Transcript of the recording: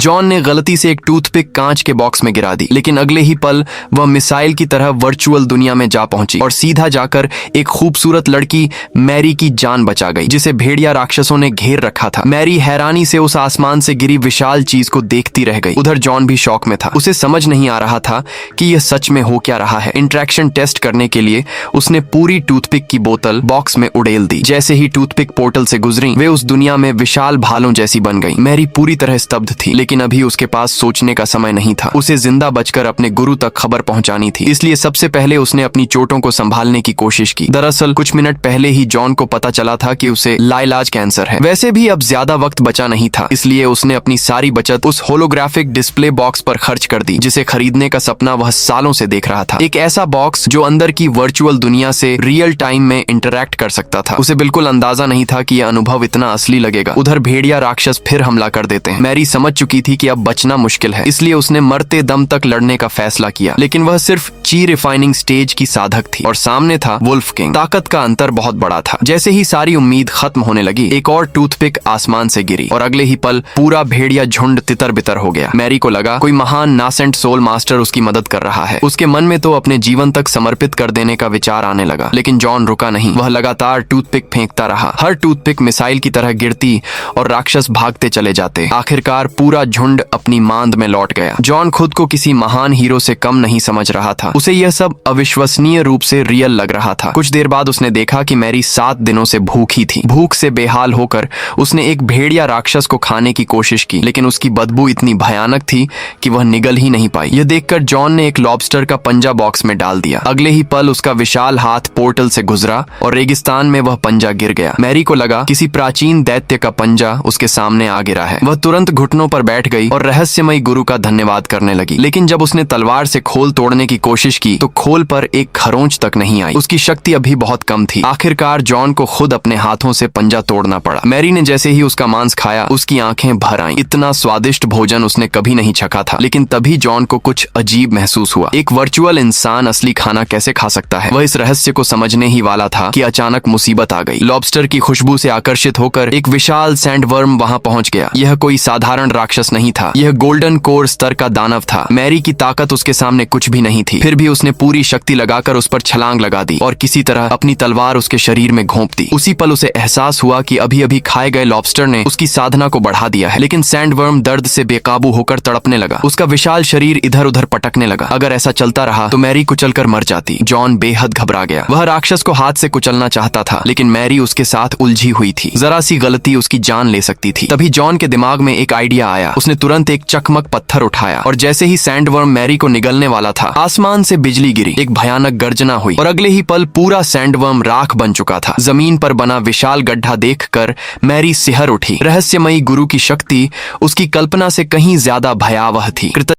John ने गलती से एक टूथपिक कांच के बॉक्स में गिरा दी, लेकिन अगले ही पल वह मिसाइल की तरह वर्चुअल दुनिया में जा पहुंची और सीधा जाकर एक खूबसूरत लड़की मैरी की जान बचा गई, जिसे भेड़िया राक्षसों ने घेर रखा था। मैरी हैरानी से उस आसमान से गिरी विशाल चीज को देखती रह गई। उधर जॉन भी शौक में था। उसे समझ नहीं आ रहा था कि यह सच में हो क्या रहा है। इंट्रैक्शन टेस्ट करने के लिए उसने पूरी टूथपिक की बोतल बॉक्स में उड़ेल दी। जैसे ही टूथपिक पोर्टल से गुजरी, वे उस दुनिया में विशाल भालों जैसी बन गई। मैरी पूरी तरह स्तब्ध थी, लेकिन अभी उसके पास सोचने का समय नहीं था। उसे जिंदा बचकर अपने गुरु तक खबर पहुंचानी थी, इसलिए सबसे पहले उसने अपनी चोटों को संभालने की कोशिश की। दरअसल कुछ मिनट पहले ही जॉन को पता चला था कि उसे लाइलाज कैंसर है। वैसे भी अब ज्यादा वक्त बचा नहीं था, इसलिए उसने अपनी सारी बचत उस होलोग्राफिक डिस्प्ले बॉक्स पर खर्च कर दी, जिसे खरीदने का सपना वह सालों से देख रहा था। एक ऐसा बॉक्स जो अंदर की वर्चुअल दुनिया से रियल टाइम में इंटरैक्ट कर सकता था। उसे बिल्कुल अंदाजा नहीं था कि यह अनुभव इतना असली लगेगा। उधर भेड़िया राक्षस फिर हमला कर देते हैं। मैरी समझ चुकी थी कि अब बचना मुश्किल है, इसलिए उसने मरते दम तक लड़ने का फैसला किया। लेकिन वह सिर्फ ची रिफाइनिंग स्टेज की साधक थी और सामने था वुल्फ किंग। ताकत का अंतर बहुत बड़ा था। जैसे ही सारी उम्मीद खत्म होने लगी, एक और टूथपिक आसमान से गिरी और अगले ही पल पूरा भेड़िया झुंड तितर बितर हो गया। मैरी को लगा कोई महान नासेंट सोल मास्टर उसकी मदद कर रहा है। उसके मन में तो अपने जीवन तक समर्पित कर देने का विचार आने लगा। लेकिन जॉन रुका नहीं। वह लगातार टूथपिक फेंकता रहा। हर टूथपिक मिसाइल की तरह गिरती और राक्षस भागते चले जाते। आखिरकार पूरा झुंड अपनी मांद में लौट गया। जॉन खुद को किसी महान हीरो से कम नहीं समझ रहा था। उसे यह सब अविश्वसनीय रूप से रियल लग रहा था। कुछ देर बाद उसने देखा कि मैरी 7 दिनों से भूखी थी। भूख से बेहाल होकर उसने एक भेड़िया राक्षस को खाने की कोशिश की, लेकिन उसकी बदबू इतनी भयानक थी कि वह निगल ही नहीं पाई। यह देखकर जॉन ने एक लॉबस्टर का पंजा बॉक्स में डाल दिया। अगले ही पल उसका विशाल हाथ पोर्टल से गुजरा और रेगिस्तान में वह पंजा गिर गया। मैरी को लगा किसी प्राचीन दैत्य का पंजा उसके सामने आ गिरा है। वह तुरंत घुटनों पर बैठ गई और रहस्यमयी गुरु का धन्यवाद करने लगी। लेकिन जब उसने तलवार से खोल तोड़ने की कोशिश की तो खोल पर एक खरोंच तक नहीं आई। उसकी शक्ति अभी बहुत कम थी। आखिरकार जॉन को खुद अपने हाथों से पंजा तोड़ना पड़ा। मैरी ने जैसे ही उसका मांस खाया, उसकी आंखें भर आईं। इतना स्वादिष्ट भोजन उसने कभी नहीं चखा था। लेकिन तभी जॉन को कुछ अजीब महसूस हुआ। एक वर्चुअल इंसान असली खाना कैसे खा सकता है? वह इस रहस्य को समझने ही वाला था कि अचानक मुसीबत आ गई। लॉबस्टर की खुशबू से आकर्षित होकर एक विशाल सैंडवर्म वहां पहुंच गया। यह कोई साधारण राक्षस नहीं था। यह गोल्डन कोर स्तर का दानव था। मैरी की ताकत उसके सामने कुछ भी नहीं थी। फिर भी उसने पूरी शक्ति लगाकर उस पर छलांग लगा दी और किसी तरह अपनी तलवार उसके शरीर में घोंप दी। उसी पल उसे एहसास हुआ कि अभी अभी खाए गए लॉबस्टर ने उसकी साधना को बढ़ा दिया है। लेकिन सैंडवर्म दर्द से बेकाबू होकर तड़पने लगा। उसका विशाल शरीर इधर उधर पटकने लगा। अगर ऐसा चलता रहा तो मैरी कुचलकर मर जाती। जॉन बेहद घबरा गया। वह राक्षस को हाथ से कुचलना चाहता था, लेकिन मैरी उसके साथ उलझी हुई थी। जरा सी गलती उसकी जान ले सकती थी। तभी जॉन के दिमाग में एक आइडिया आया। उसने तुरंत एक चकमक पत्थर उठाया और जैसे ही सैंडवर्म मैरी को निगलने वाला था, आसमान से बिजली गिरी। एक भयानक गर्जना हुई और अगले ही पल पूरा सैंडवर्म राख बन चुका था। जमीन पर बना विशाल गड्ढा देखकर मैरी सिहर उठी। रहस्यमयी गुरु की शक्ति उसकी कल्पना से कहीं ज्यादा भयावह थी।